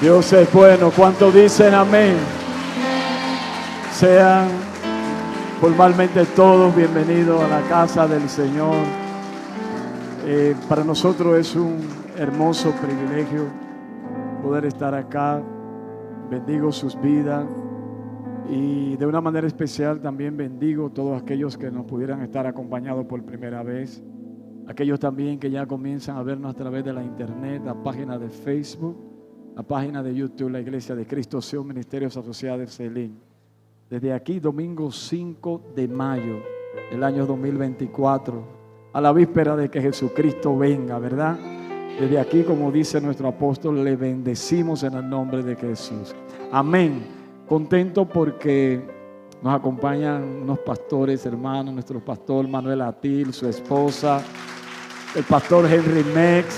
Dios es bueno. ¿Cuántos dicen amén? Sean formalmente todos bienvenidos a la casa del Señor. Para nosotros es un hermoso privilegio poder estar acá. Bendigo sus vidas y de una manera especial también bendigo a todos aquellos que nos pudieran estar acompañados por primera vez. Aquellos también que ya comienzan a vernos a través de la internet, la página de Facebook, la página de YouTube, la Iglesia de Cristo Sion Ministerios Asociados de Selín. Desde aquí, domingo 5 de mayo del año 2024, a la víspera de que Jesucristo venga, ¿verdad? Desde aquí, como dice nuestro apóstol, le bendecimos en el nombre de Jesús. Amén. Contento porque nos acompañan unos pastores hermanos, nuestro pastor Manuel Atil, su esposa, el pastor Henry Mex,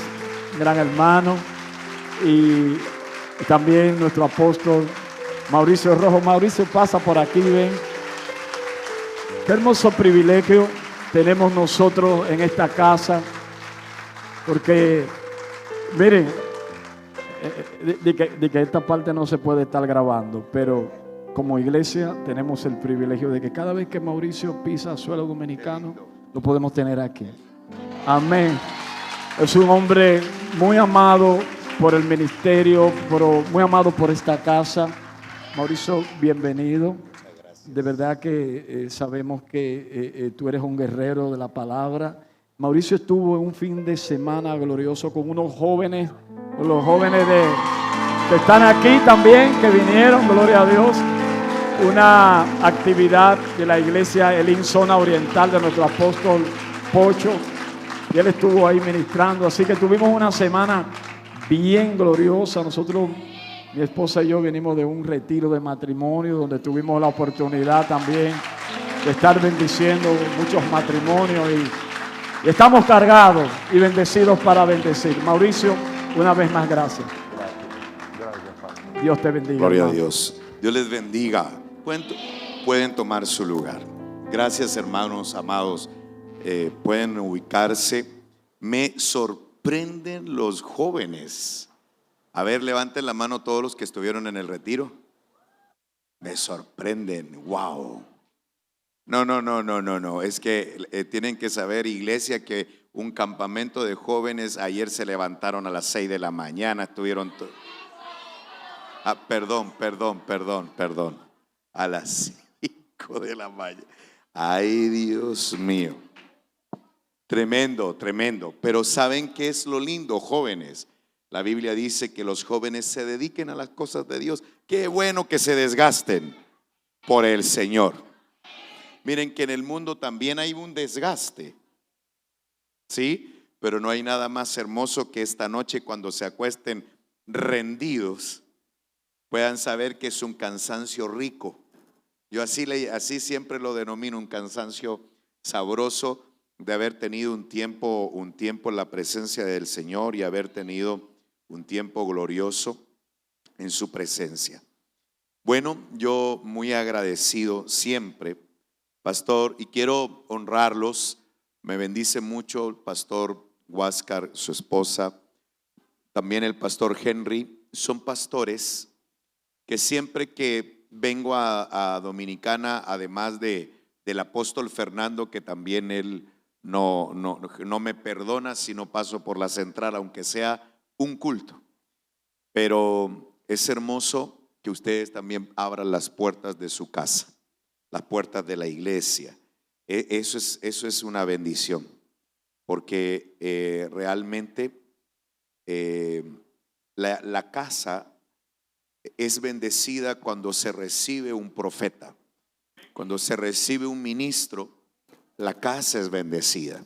gran hermano, y también nuestro apóstol Mauricio Rojo. Mauricio, pasa por aquí, ven. Qué hermoso privilegio tenemos nosotros en esta casa, porque miren, de que esta parte no se puede estar grabando, pero como iglesia tenemos el privilegio de que cada vez que Mauricio pisa suelo dominicano, lo podemos tener aquí. Amén. Es un hombre muy amado por el ministerio, pero muy amado por esta casa. Mauricio, bienvenido. De verdad que sabemos que tú eres un guerrero de la palabra. Mauricio estuvo en un fin de semana glorioso con unos jóvenes, los jóvenes que están aquí también, que vinieron, gloria a Dios. Una actividad de la iglesia Elín Zona Oriental de nuestro apóstol Pocho. Y él estuvo ahí ministrando, así que tuvimos una semana bien gloriosa. Nosotros, mi esposa y yo, venimos de un retiro de matrimonio donde tuvimos la oportunidad también de estar bendiciendo muchos matrimonios y estamos cargados y bendecidos para bendecir. Mauricio, una vez más, gracias. Gracias. Dios te bendiga. Gloria hermano. a Dios. Dios les bendiga. Pueden tomar su lugar. Gracias, hermanos amados. Pueden ubicarse. Me sorprenden los jóvenes. A ver, levanten la mano todos los que estuvieron en el retiro. Me sorprenden. Wow. No. Es que tienen que saber, iglesia, que un campamento de jóvenes ayer se levantaron a las 6 de la mañana. Estuvieron perdón. A las 5 de la mañana. Ay, Dios mío. Tremendo. Pero ¿saben qué es lo lindo, jóvenes? La Biblia dice que los jóvenes se dediquen a las cosas de Dios. Qué bueno que se desgasten por el Señor. Miren que en el mundo también hay un desgaste, ¿sí? Pero no hay nada más hermoso que esta noche, cuando se acuesten rendidos, puedan saber que es un cansancio rico. Yo así siempre lo denomino, un cansancio sabroso de haber tenido un tiempo en la presencia del Señor y haber tenido un tiempo glorioso en su presencia. Bueno, yo muy agradecido siempre, pastor, y quiero honrarlos. Me bendice mucho el pastor Huáscar, su esposa, también el pastor Henry. Son pastores que siempre que vengo a Dominicana, además del apóstol Fernando, que también él no me perdona si no paso por la central, aunque sea un culto. Pero es hermoso que ustedes también abran las puertas de su casa, las puertas de la iglesia. Eso es una bendición, porque realmente la casa es bendecida cuando se recibe un profeta, cuando se recibe un ministro. La casa es bendecida.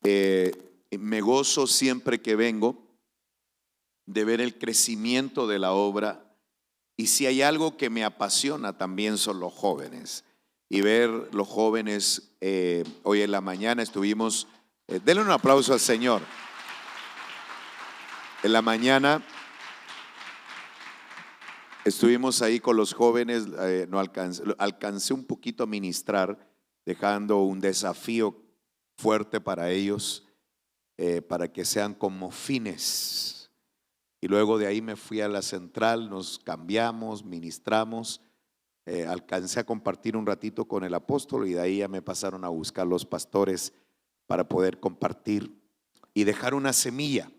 Me gozo siempre que vengo de ver el crecimiento de la obra, y si hay algo que me apasiona también son los jóvenes, y ver los jóvenes. Hoy en la mañana estuvimos, denle un aplauso al Señor. En la mañana estuvimos ahí con los jóvenes. No alcancé un poquito a ministrar, dejando un desafío fuerte para ellos, para que sean como fines y luego de ahí me fui a la central, nos cambiamos, ministramos, alcancé a compartir un ratito con el apóstol y de ahí ya me pasaron a buscar los pastores para poder compartir y dejar una semilla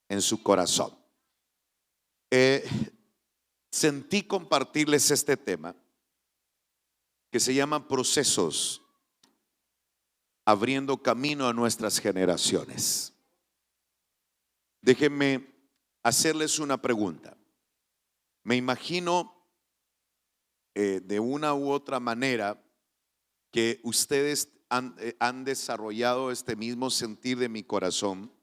en su corazón. Sentí compartirles este tema que se llama procesos, abriendo camino a nuestras generaciones. Déjenme hacerles una pregunta. Me imagino de una u otra manera que ustedes han desarrollado este mismo sentir de mi corazón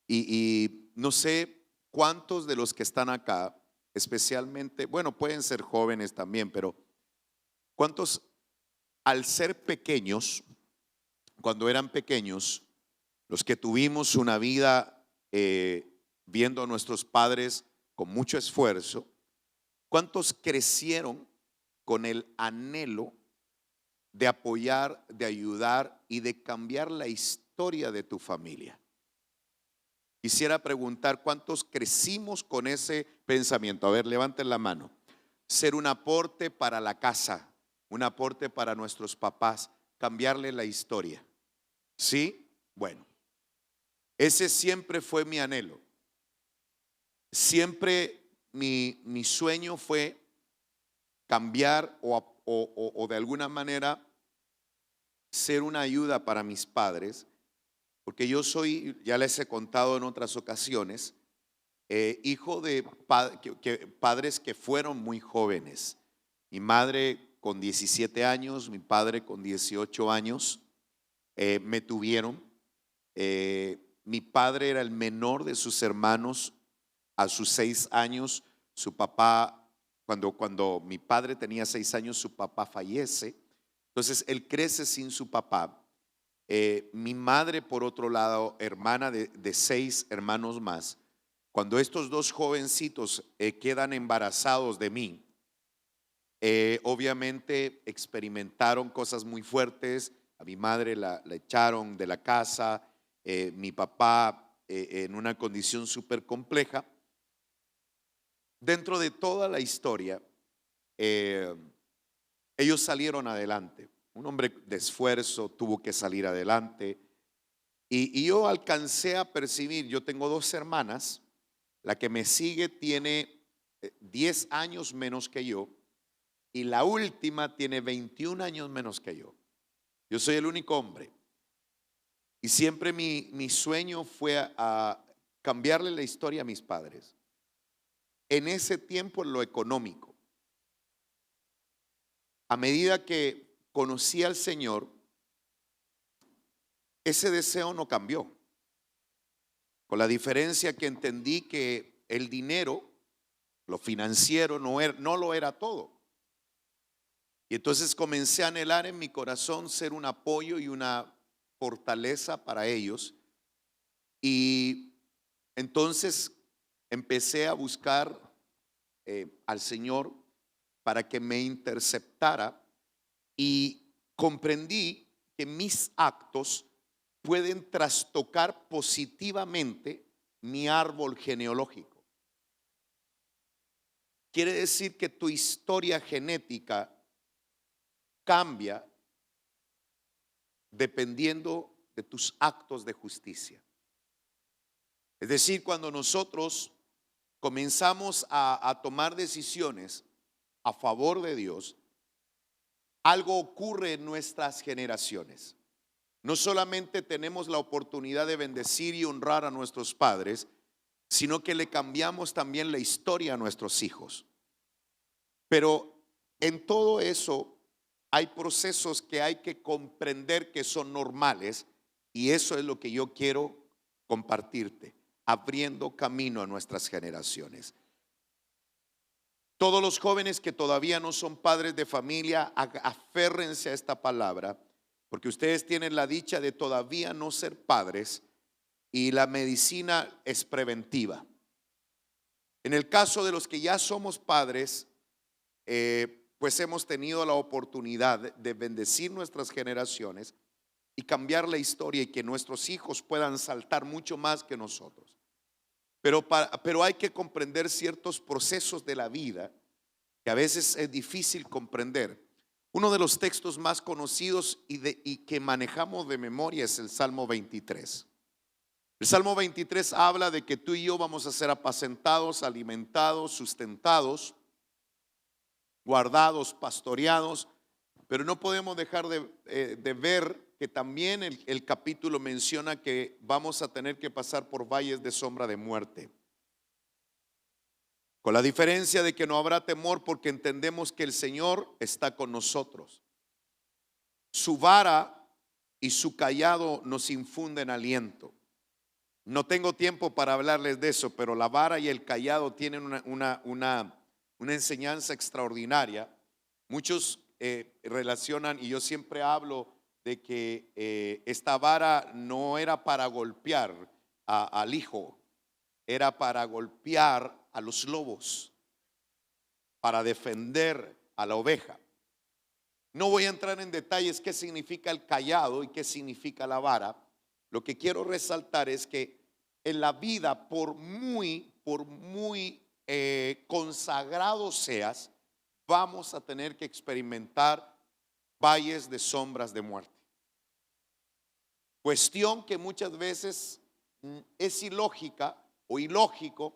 y no sé cuántos de los que están acá, especialmente, bueno, pueden ser jóvenes también, pero cuántos al ser pequeños, cuando eran pequeños, los que tuvimos una vida viendo a nuestros padres con mucho esfuerzo, ¿cuántos crecieron con el anhelo de apoyar, de ayudar y de cambiar la historia de tu familia? Quisiera preguntar, ¿cuántos crecimos con ese pensamiento? A ver, levanten la mano. Ser un aporte para la casa, un aporte para nuestros papás, cambiarle la historia. ¿Sí? Bueno, ese siempre fue mi anhelo. Siempre mi sueño fue cambiar o de alguna manera ser una ayuda para mis padres, porque yo soy, ya les he contado en otras ocasiones, hijo de padres que fueron muy jóvenes. Mi madre con 17 años, mi padre con 18 años, me tuvieron. Mi padre era el menor de sus hermanos. A sus 6 años, su papá, cuando mi padre tenía 6 años, su papá fallece. Entonces, él crece sin su papá. Mi madre, por otro lado, hermana de 6 hermanos más, cuando estos dos jovencitos quedan embarazados de mí, obviamente experimentaron cosas muy fuertes. A mi madre la echaron de la casa, mi papá en una condición súper compleja. Dentro de toda la historia, ellos salieron adelante. Un hombre de esfuerzo tuvo que salir adelante. Y yo alcancé a percibir, yo tengo 2 hermanas, la que me sigue tiene 10 años menos que yo y la última tiene 21 años menos que yo. Yo soy el único hombre. Y siempre mi sueño fue a cambiarle la historia a mis padres. En ese tiempo en lo económico. A medida que conocí al Señor, ese deseo no cambió. Con la diferencia que entendí que el dinero, lo financiero, no lo era todo. Y entonces comencé a anhelar en mi corazón ser un apoyo y una fortaleza para ellos. Y entonces empecé a buscar al Señor para que me interceptara y comprendí que mis actos pueden trastocar positivamente mi árbol genealógico. Quiere decir que tu historia genética cambia dependiendo de tus actos de justicia. Es decir, cuando nosotros comenzamos a tomar decisiones a favor de Dios, algo ocurre en nuestras generaciones. No solamente tenemos la oportunidad de bendecir y honrar a nuestros padres, sino que le cambiamos también la historia a nuestros hijos. Pero en todo eso hay procesos que hay que comprender que son normales, y eso es lo que yo quiero compartirte, abriendo camino a nuestras generaciones. Todos los jóvenes que todavía no son padres de familia, aférrense a esta palabra, porque ustedes tienen la dicha de todavía no ser padres y la medicina es preventiva. En el caso de los que ya somos padres, pues hemos tenido la oportunidad de bendecir nuestras generaciones y cambiar la historia y que nuestros hijos puedan saltar mucho más que nosotros. pero hay que comprender ciertos procesos de la vida que a veces es difícil comprender. Uno de los textos más conocidos y que manejamos de memoria es el Salmo 23. El Salmo 23 habla de que tú y yo vamos a ser apacentados, alimentados, sustentados, guardados, pastoreados, pero no podemos dejar de ver que también el capítulo menciona que vamos a tener que pasar por valles de sombra de muerte. Con la diferencia de que no habrá temor porque entendemos que el Señor está con nosotros. Su vara y su cayado nos infunden aliento. No tengo tiempo para hablarles de eso, pero la vara y el cayado tienen una enseñanza extraordinaria. Muchos relacionan, y yo siempre hablo de que esta vara no era para golpear al hijo, era para golpear a los lobos, para defender a la oveja. No voy a entrar en detalles qué significa el cayado y qué significa la vara. Lo que quiero resaltar es que en la vida, por muy consagrado seas, vamos a tener que experimentar valles de sombras de muerte. Cuestión que muchas veces es ilógica o ilógico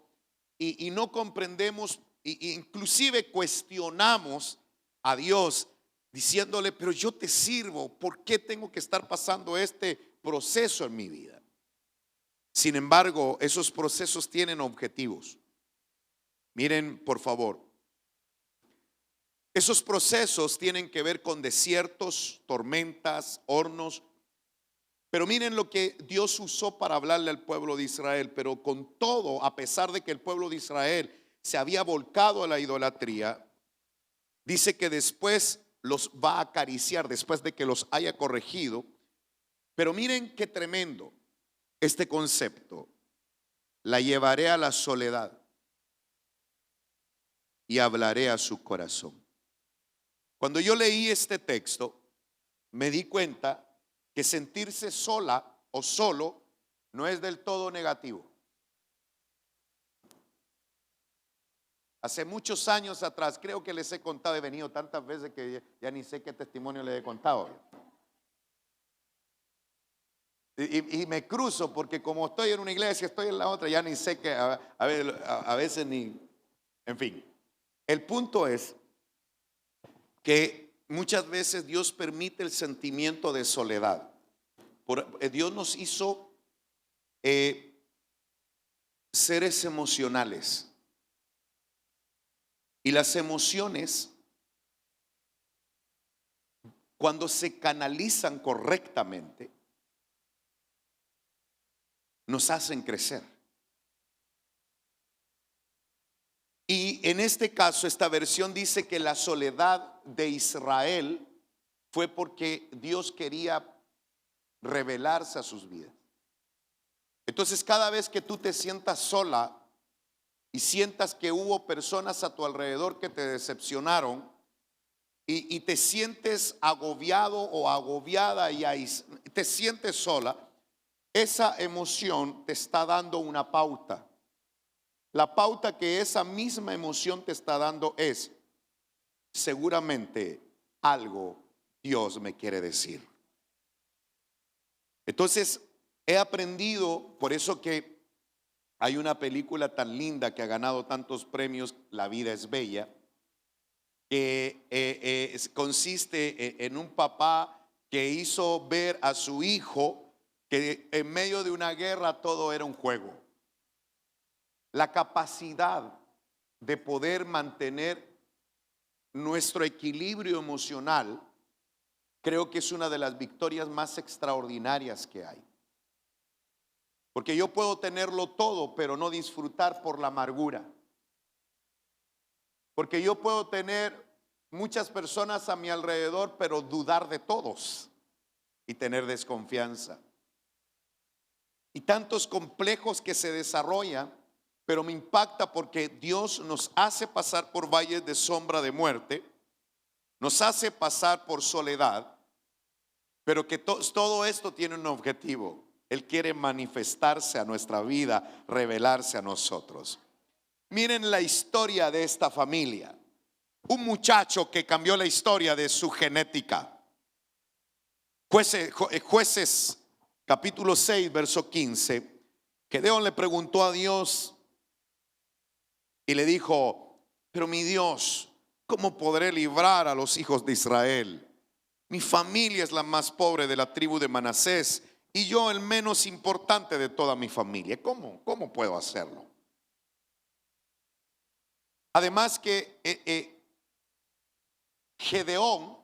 y no comprendemos e inclusive cuestionamos a Dios diciéndole, pero yo te sirvo, ¿por qué tengo que estar pasando este proceso en mi vida? Sin embargo, esos procesos tienen objetivos. Miren, por favor, esos procesos tienen que ver con desiertos, tormentas, hornos. Pero miren lo que Dios usó para hablarle al pueblo de Israel. Pero con todo, a pesar de que el pueblo de Israel se había volcado a la idolatría, dice que después los va a acariciar, después de que los haya corregido. Pero miren qué tremendo este concepto. La llevaré a la soledad y hablaré a su corazón. Cuando yo leí este texto, me di cuenta que sentirse sola o solo no es del todo negativo. Hace muchos años atrás, creo que les he contado, he venido tantas veces que ya ni sé qué testimonio les he contado. Y me cruzo porque como estoy en una iglesia, estoy en la otra, ya ni sé qué, a veces ni, en fin. El punto es que muchas veces Dios permite el sentimiento de soledad. Dios nos hizo seres emocionales. Y las emociones, cuando se canalizan correctamente, nos hacen crecer. Y en este caso, esta versión dice que la soledad de Israel fue porque Dios quería revelarse a sus vidas. Entonces, cada vez que tú te sientas sola y sientas que hubo personas a tu alrededor que te decepcionaron y te sientes agobiado o agobiada y te sientes sola, esa emoción te está dando una pauta. La pauta que esa misma emoción te está dando es, seguramente algo Dios me quiere decir. Entonces, he aprendido, por eso que hay una película tan linda que ha ganado tantos premios, La vida es bella, que consiste en un papá que hizo ver a su hijo que en medio de una guerra todo era un juego. La capacidad de poder mantener nuestro equilibrio emocional creo que es una de las victorias más extraordinarias que hay. Porque yo puedo tenerlo todo, pero no disfrutar por la amargura. Porque yo puedo tener muchas personas a mi alrededor, pero dudar de todos y tener desconfianza. Y tantos complejos que se desarrollan, pero me impacta porque Dios nos hace pasar por valles de sombra de muerte, nos hace pasar por soledad, pero que todo esto tiene un objetivo. Él quiere manifestarse a nuestra vida, revelarse a nosotros. Miren la historia de esta familia. Un muchacho que cambió la historia de su genética. Jueces capítulo 6, verso 15. Gedeón le preguntó a Dios y le dijo: pero mi Dios, ¿cómo podré librar a los hijos de Israel? Mi familia es la más pobre de la tribu de Manasés y yo el menos importante de toda mi familia. ¿Cómo puedo hacerlo? Además que Gedeón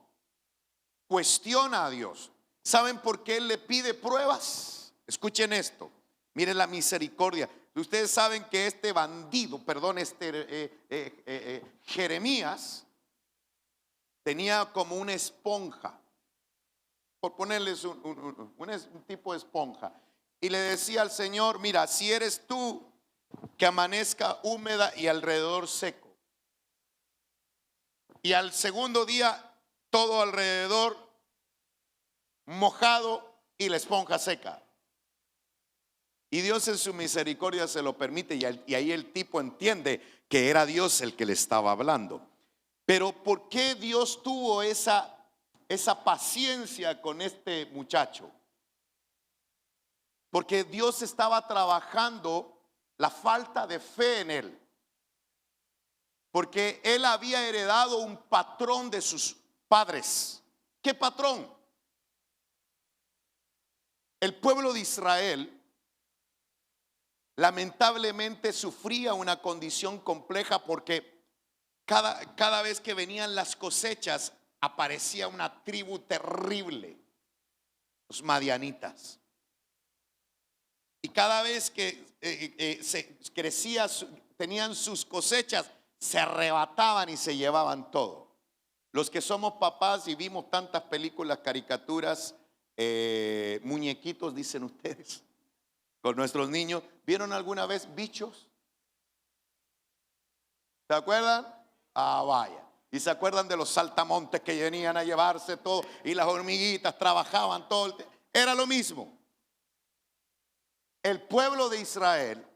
cuestiona a Dios. ¿Saben por qué él le pide pruebas? Escuchen esto. Miren la misericordia. Ustedes saben que este bandido, Jeremías, tenía como una esponja, por ponerles un tipo de esponja, y le decía al Señor: mira, si eres tú, que amanezca húmeda y alrededor seco, y al segundo día todo alrededor mojado y la esponja seca. Y Dios en su misericordia se lo permite, y ahí el tipo entiende que era Dios el que le estaba hablando. Pero ¿por qué Dios tuvo esa paciencia con este muchacho? Porque Dios estaba trabajando la falta de fe en él. Porque él había heredado un patrón de sus padres. ¿Qué patrón? El pueblo de Israel lamentablemente sufría una condición compleja, porque cada vez que venían las cosechas aparecía una tribu terrible, los madianitas. Y cada vez que tenían sus cosechas, se arrebataban y se llevaban todo. Los que somos papás y vimos tantas películas, caricaturas, muñequitos, dicen ustedes, con nuestros niños, ¿vieron alguna vez Bichos? ¿Se acuerdan? Ah, vaya. Y se acuerdan de los saltamontes que venían a llevarse todo, y las hormiguitas trabajaban todo. Era lo mismo. El pueblo de Israel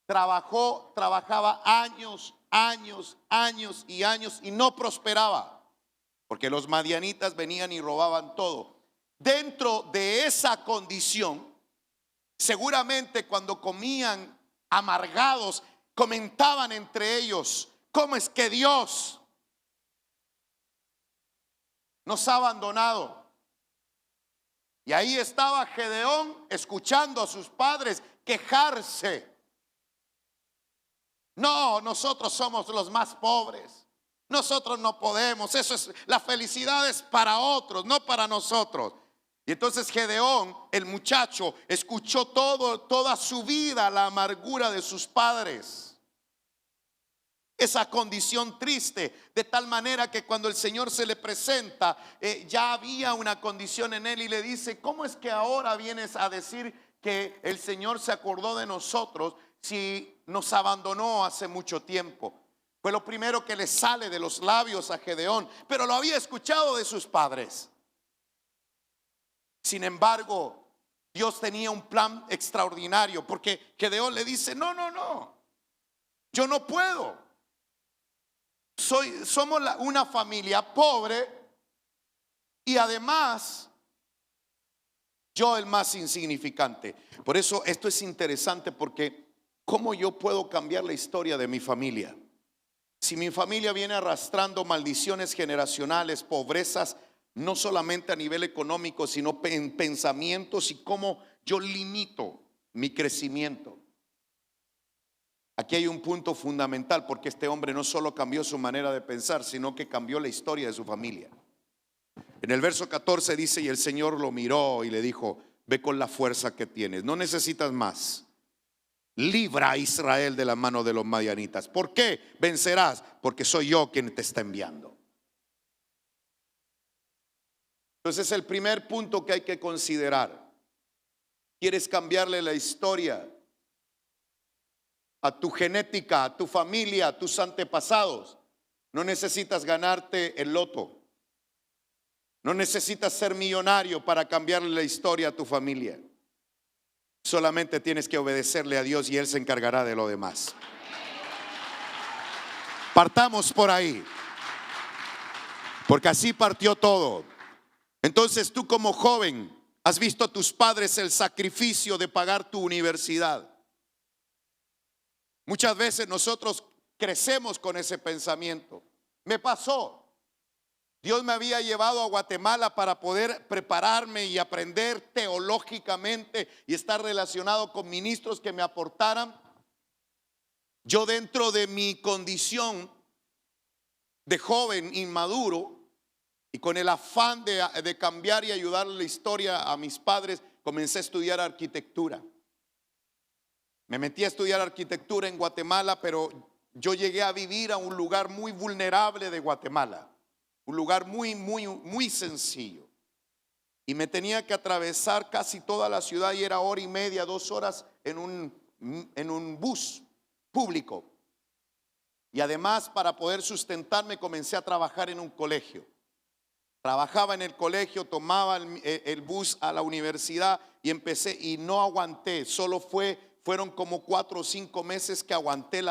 trabajaba años y no prosperaba, porque los madianitas venían y robaban todo. Dentro de esa condición, seguramente cuando comían amargados, comentaban entre ellos: ¿cómo es que Dios nos ha abandonado? Y ahí estaba Gedeón escuchando a sus padres quejarse: no, nosotros somos los más pobres, nosotros no podemos, la felicidad es para otros, no para nosotros. Y entonces Gedeón, el muchacho, escuchó toda su vida la amargura de sus padres, esa condición triste, de tal manera que cuando el Señor se le presenta, ya había una condición en él, y le dice: ¿cómo es que ahora vienes a decir que el Señor se acordó de nosotros si nos abandonó hace mucho tiempo? Fue lo primero que le sale de los labios a Gedeón, pero lo había escuchado de sus padres. Sin embargo, Dios tenía un plan extraordinario, porque Gedeón le dice: no, yo no puedo. Somos una familia pobre, y además yo el más insignificante. Por eso esto es interesante, porque ¿cómo yo puedo cambiar la historia de mi familia? Si mi familia viene arrastrando maldiciones generacionales, pobrezas, no solamente a nivel económico, sino en pensamientos, y cómo yo limito mi crecimiento. Aquí hay un punto fundamental, porque este hombre no solo cambió su manera de pensar, sino que cambió la historia de su familia. En el verso 14 dice: y el Señor lo miró y le dijo: ve con la fuerza que tienes, no necesitas más. Libra a Israel de la mano de los madianitas. ¿Por qué vencerás? Porque soy yo quien te está enviando. Entonces, el primer punto que hay que considerar: ¿quieres cambiarle la historia a tu genética, a tu familia, a tus antepasados? No necesitas ganarte el loto. No necesitas ser millonario para cambiarle la historia a tu familia. Solamente tienes que obedecerle a Dios y Él se encargará de lo demás. Partamos por ahí, porque así partió todo. Entonces tú como joven has visto a tus padres el sacrificio de pagar tu universidad. Muchas veces nosotros crecemos con ese pensamiento. Me pasó. Dios me había llevado a Guatemala para poder prepararme y aprender teológicamente y estar relacionado con ministros que me aportaran. Yo, dentro de mi condición de joven inmaduro y con el afán de cambiar y ayudar la historia a mis padres, comencé a estudiar arquitectura. Me metí a estudiar arquitectura en Guatemala, pero yo llegué a vivir a un lugar muy vulnerable de Guatemala. Un lugar muy sencillo. Y me tenía que atravesar casi toda la ciudad y era hora y media, 2 horas en un bus público. Y además, para poder sustentarme, comencé a trabajar en un colegio. Trabajaba en el colegio, tomaba el bus a la universidad y empecé y no aguanté. Fueron como 4 o 5 meses que aguanté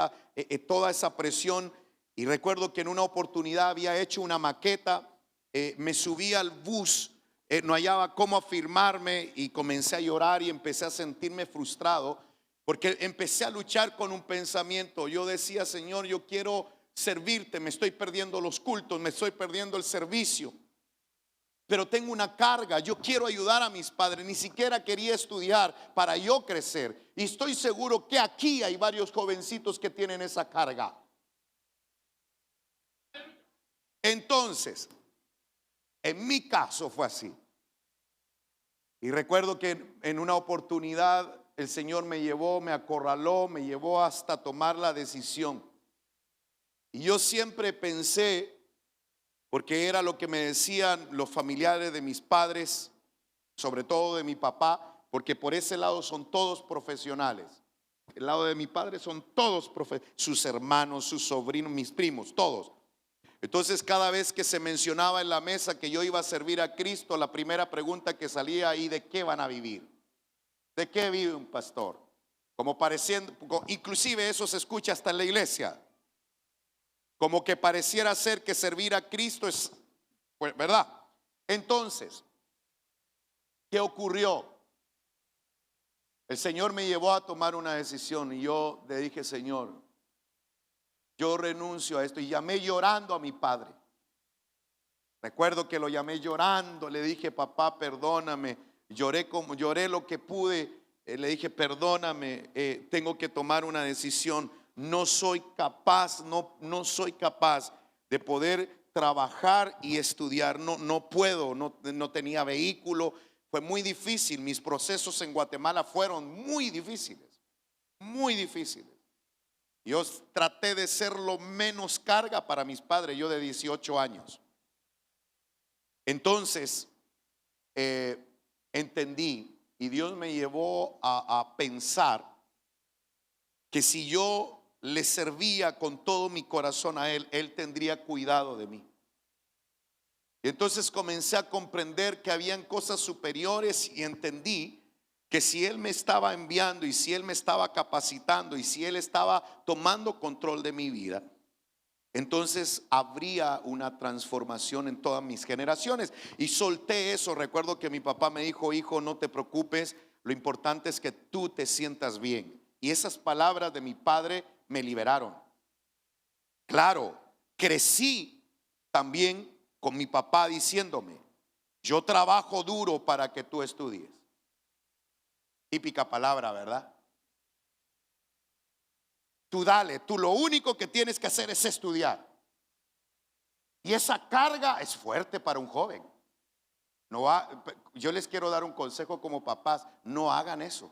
toda esa presión. Y recuerdo que en una oportunidad había hecho una maqueta, me subí al bus, no hallaba cómo afirmarme y comencé a llorar y empecé a sentirme frustrado porque empecé a luchar con un pensamiento. Yo decía: Señor, yo quiero servirte, me estoy perdiendo los cultos, me estoy perdiendo el servicio, pero tengo una carga, yo quiero ayudar a mis padres. Ni siquiera quería estudiar para yo crecer, y estoy seguro que aquí hay varios jovencitos que tienen esa carga. Entonces, en mi caso fue así. Y recuerdo que en una oportunidad el Señor me llevó, me acorraló, me llevó hasta tomar la decisión. Y yo siempre pensé, porque era lo que me decían los familiares de mis padres, sobre todo de mi papá, porque por ese lado son todos profesionales. El lado de mi padre son todos sus hermanos, sus sobrinos, mis primos, todos. Entonces, cada vez que se mencionaba en la mesa que yo iba a servir a Cristo, la primera pregunta que salía ahí: ¿de qué van a vivir? ¿De qué vive un pastor? Como pareciendo, inclusive eso se escucha hasta en la iglesia, como que pareciera ser que servir a Cristo es, pues, ¿verdad? Entonces, ¿qué ocurrió? El Señor me llevó a tomar una decisión y yo le dije: Señor, yo renuncio a esto. Y llamé llorando a mi padre. Recuerdo que lo llamé llorando, le dije: papá, perdóname. Lloré lo que pude. Le dije: perdóname, tengo que tomar una decisión. No soy capaz, no soy capaz de poder trabajar y estudiar. No puedo, no tenía vehículo. Fue muy difícil. Mis procesos en Guatemala fueron muy difíciles, muy difíciles. Yo traté de ser lo menos carga para mis padres, yo de 18 años. Entonces, entendí, y Dios me llevó a pensar que si yo le servía con todo mi corazón a Él, Él tendría cuidado de mí. Y entonces comencé a comprender que habían cosas superiores y entendí que si Él me estaba enviando y si Él me estaba capacitando y si Él estaba tomando control de mi vida, entonces habría una transformación en todas mis generaciones. Y solté eso. Recuerdo que mi papá me dijo: hijo, no te preocupes, lo importante es que tú te sientas bien. Y esas palabras de mi padre me liberaron. Claro, crecí también con mi papá diciéndome: yo trabajo duro para que tú estudies. Típica palabra, ¿verdad? Tú dale, tú lo único que tienes que hacer es estudiar. Y esa carga es fuerte para un joven. Yo les quiero dar un consejo como papás: no hagan eso.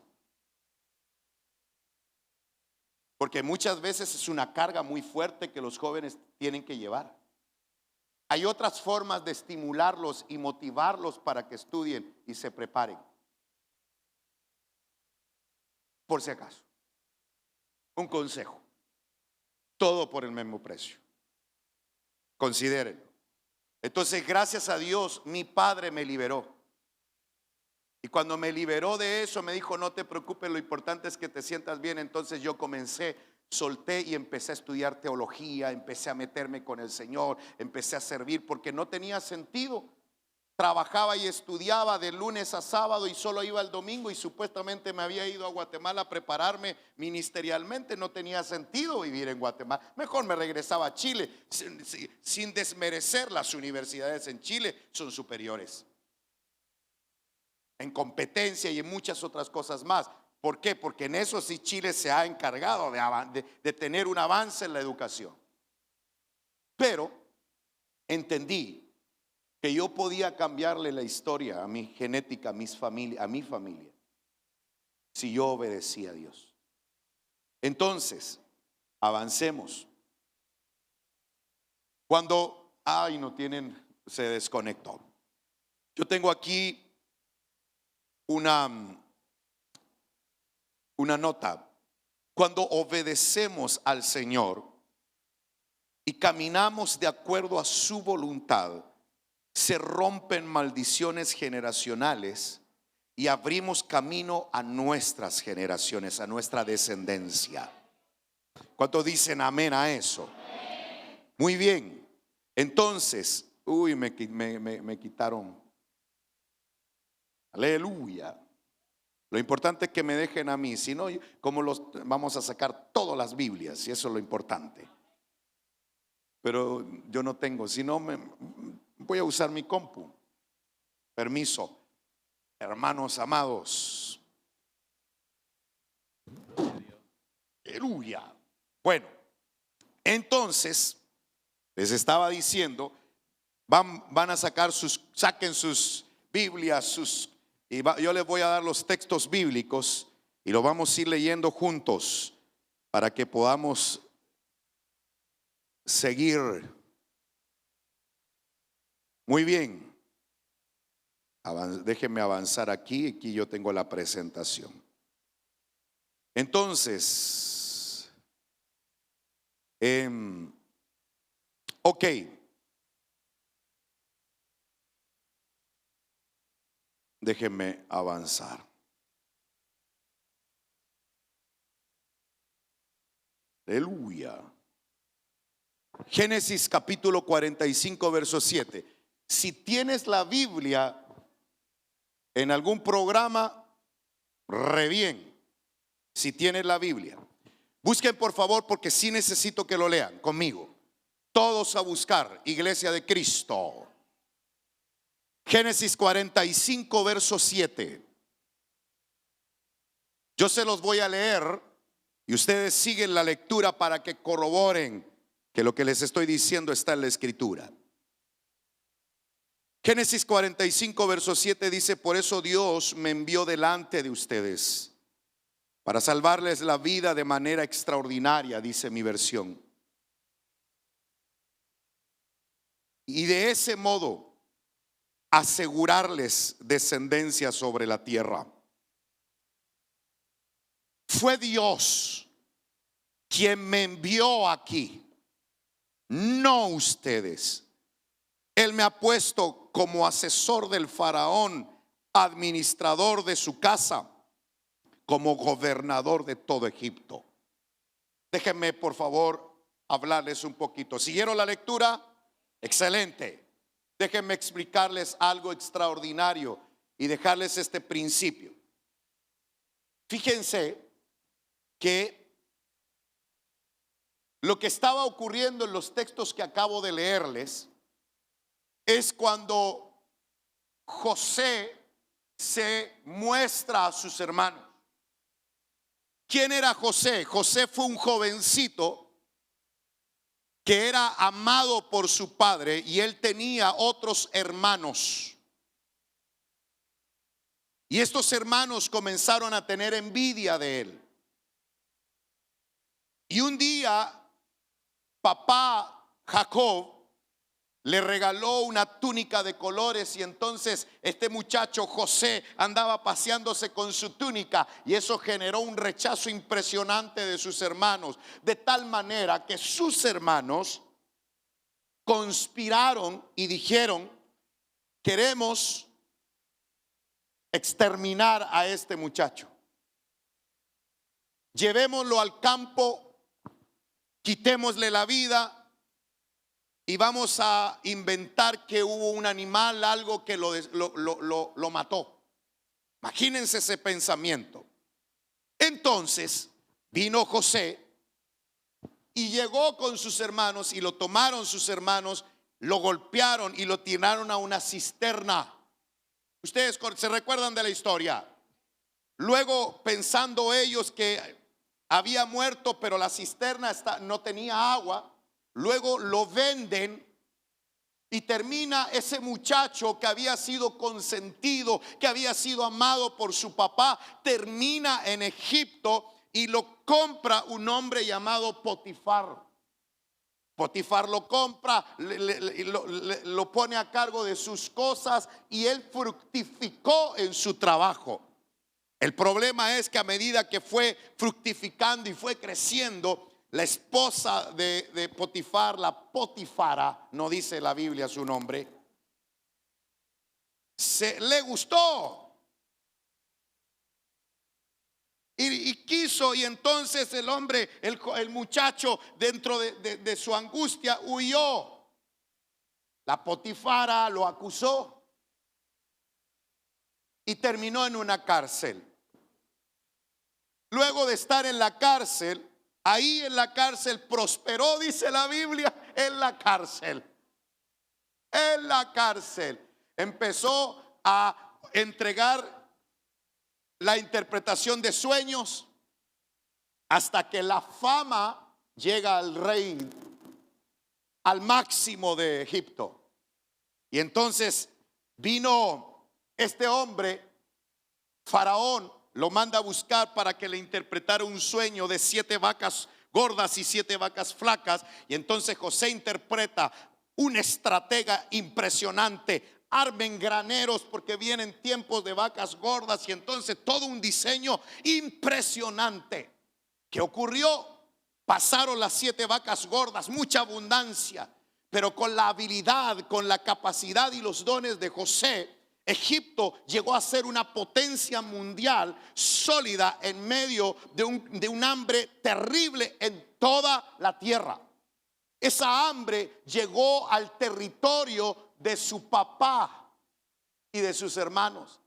Porque muchas veces es una carga muy fuerte que los jóvenes tienen que llevar. Hay otras formas de estimularlos y motivarlos para que estudien y se preparen. Por si acaso, un consejo: todo por el mismo precio. Considérenlo. Entonces, gracias a Dios, mi padre me liberó. Y cuando me liberó de eso, me dijo, no te preocupes, lo importante es que te sientas bien. Entonces yo comencé, solté y empecé a estudiar teología, empecé a meterme con el Señor, empecé a servir porque no tenía sentido. Trabajaba y estudiaba de lunes a sábado y solo iba el domingo, y supuestamente me había ido a Guatemala a prepararme ministerialmente. No tenía sentido vivir en Guatemala. Mejor me regresaba a Chile, sin desmerecer. Las universidades en Chile son superiores en competencia y en muchas otras cosas más. ¿Por qué? Porque en eso sí Chile se ha encargado de tener un avance en la educación. Pero entendí que yo podía cambiarle la historia a mi genética, a mi familia, si yo obedecía a Dios. Entonces, avancemos. Cuando, se desconectó. Yo tengo aquí una nota. Cuando obedecemos al Señor y caminamos de acuerdo a su voluntad, se rompen maldiciones generacionales y abrimos camino a nuestras generaciones, a nuestra descendencia. ¿Cuántos dicen amén a eso? Muy bien. Entonces, me quitaron. Aleluya. Lo importante es que me dejen a mí, si no, vamos a sacar todas las Biblias, y eso es lo importante. Pero yo no tengo, si no, voy a usar mi compu. Permiso, hermanos amados. Aleluya. Bueno, entonces les estaba diciendo, van a saquen sus Biblias, yo les voy a dar los textos bíblicos y lo vamos a ir leyendo juntos para que podamos seguir. Muy bien. Déjenme avanzar aquí yo tengo la presentación. Entonces, ok. Déjenme avanzar. Aleluya. Génesis capítulo 45, verso 7. Si tienes la Biblia en algún programa, re bien. Si tienes la Biblia, busquen por favor, porque sí necesito que lo lean conmigo. Todos a buscar, Iglesia de Cristo. Génesis 45, verso 7. Yo se los voy a leer y ustedes siguen la lectura para que corroboren que lo que les estoy diciendo está en la Escritura. Génesis 45, verso 7 dice: por eso Dios me envió delante de ustedes para salvarles la vida de manera extraordinaria, dice mi versión. Y de ese modo asegurarles descendencia sobre la tierra. Fue Dios quien me envió aquí, no ustedes. Él me ha puesto como asesor del faraón, administrador de su casa, como gobernador de todo Egipto. Déjenme por favor hablarles un poquito. ¿Siguieron la lectura? Excelente. Déjenme explicarles algo extraordinario y dejarles este principio. Fíjense que lo que estaba ocurriendo en los textos que acabo de leerles es cuando José se muestra a sus hermanos. ¿Quién era José? José fue un jovencito que era amado por su padre y él tenía otros hermanos. Y estos hermanos comenzaron a tener envidia de él. Y un día, papá Jacob le regaló una túnica de colores y entonces este muchacho José andaba paseándose con su túnica y eso generó un rechazo impresionante de sus hermanos, de tal manera que sus hermanos conspiraron y dijeron: queremos exterminar a este muchacho. Llevémoslo al campo, quitémosle la vida y vamos a inventar que hubo un animal, algo que lo mató. Imagínense ese pensamiento. Entonces vino José y llegó con sus hermanos y lo tomaron sus hermanos, lo golpearon y lo tiraron a una cisterna. Ustedes se recuerdan de la historia. Luego, pensando ellos que había muerto, pero la cisterna no tenía agua, luego lo venden y termina ese muchacho que había sido consentido, que había sido amado por su papá, termina en Egipto y lo compra un hombre llamado Potifar. Potifar lo compra, lo pone a cargo de sus cosas y él fructificó en su trabajo. El problema es que a medida que fue fructificando y fue creciendo, la esposa de Potifar, la Potifara, no dice la Biblia su nombre, le gustó. Y quiso, y entonces el hombre, el muchacho, dentro de su angustia, huyó. La Potifara lo acusó y terminó en una cárcel. Luego de estar en la cárcel, ahí en la cárcel prosperó, dice la Biblia, en la cárcel. En la cárcel empezó a entregar la interpretación de sueños hasta que la fama llega al rey, al máximo de Egipto. Y entonces vino este hombre, Faraón, lo manda a buscar para que le interpretara un sueño de 7 vacas gordas y 7 vacas flacas. Y entonces José interpreta un estratega impresionante. Armen graneros porque vienen tiempos de vacas gordas, y entonces todo un diseño impresionante. ¿Qué ocurrió? Pasaron las 7 vacas gordas, mucha abundancia, pero con la habilidad, con la capacidad y los dones de José, Egipto llegó a ser una potencia mundial sólida en medio de un hambre terrible en toda la tierra. Esa hambre llegó al territorio de su papá y de sus hermanos.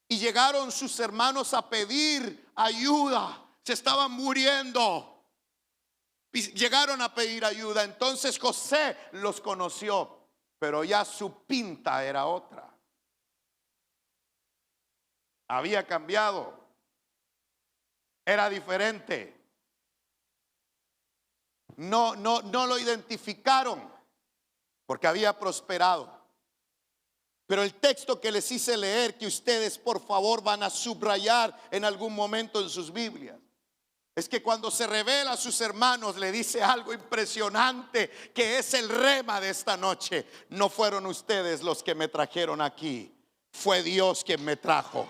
Y llegaron sus hermanos a pedir ayuda. Se estaban muriendo. Y llegaron a pedir ayuda. Entonces José los conoció, pero ya su pinta era otra. Había cambiado. Era diferente. No lo identificaron porque había prosperado. Pero el texto que les hice leer, que ustedes por favor van a subrayar en algún momento en sus Biblias, es que cuando se revela a sus hermanos le dice algo impresionante, que es el rema de esta noche. No fueron ustedes los que me trajeron aquí, fue Dios quien me trajo.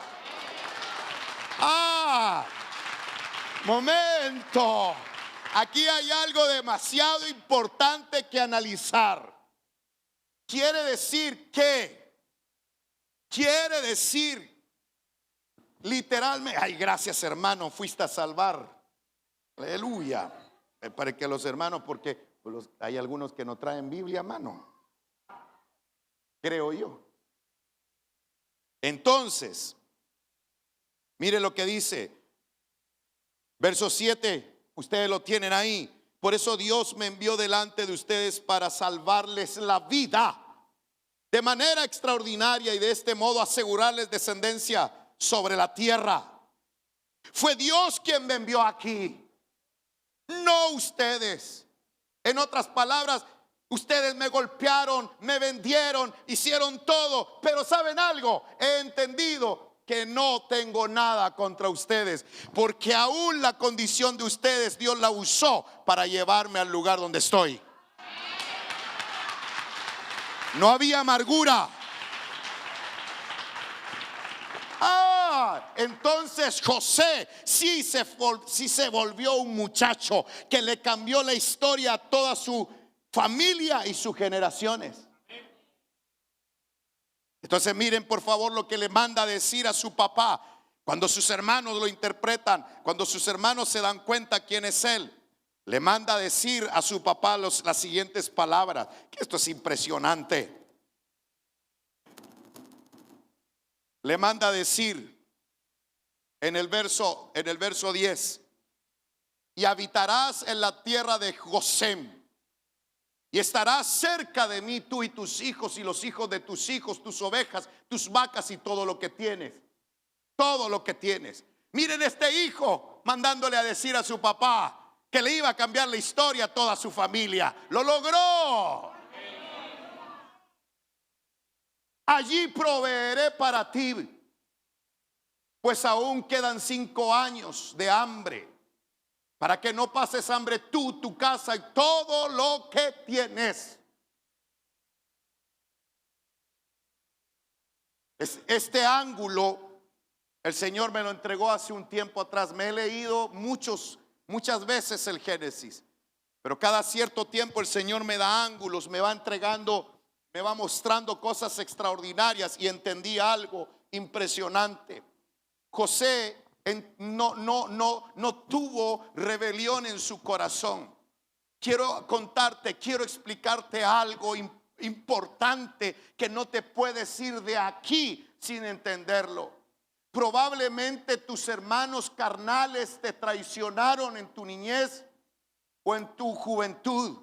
Momento. Aquí hay algo demasiado importante que analizar. Quiere decir literalmente, ay, gracias hermano, fuiste a salvar. Aleluya. Para que los hermanos, porque hay algunos que no traen Biblia a mano, creo yo. Entonces, mire lo que dice, verso 7. Ustedes lo tienen ahí. Por eso Dios me envió delante de ustedes para salvarles la vida de manera extraordinaria y de este modo asegurarles descendencia sobre la tierra. Fue Dios quien me envió aquí, no ustedes. En otras palabras, ustedes me golpearon, me vendieron, hicieron todo, pero ¿saben algo? He entendido que no tengo nada contra ustedes, porque aún la condición de ustedes Dios la usó para llevarme al lugar donde estoy. No había amargura. Entonces José sí se volvió un muchacho que le cambió la historia a toda su familia y sus generaciones. Entonces miren por favor lo que le manda a decir a su papá. Cuando sus hermanos lo interpretan, cuando sus hermanos se dan cuenta quién es él, le manda a decir a su papá las siguientes palabras. Que esto es impresionante. Le manda a decir en el verso 10: y habitarás en la tierra de Gosén, y estarás cerca de mí, tú y tus hijos y los hijos de tus hijos, tus ovejas, tus vacas y todo lo que tienes. Todo lo que tienes. Miren este hijo mandándole a decir a su papá que le iba a cambiar la historia a toda su familia. Lo logró. Allí proveeré para ti, pues aún quedan 5 años de hambre, para que no pases hambre tú, tu casa y todo lo que tienes. Este ángulo el Señor me lo entregó hace un tiempo atrás. Me he leído muchas veces el Génesis, pero cada cierto tiempo el Señor me da ángulos, me va entregando, me va mostrando cosas extraordinarias, y entendí algo impresionante. José no tuvo rebelión en su corazón. Quiero explicarte algo importante que no te puedes ir de aquí sin entenderlo. Probablemente tus hermanos carnales te traicionaron en tu niñez o en tu juventud.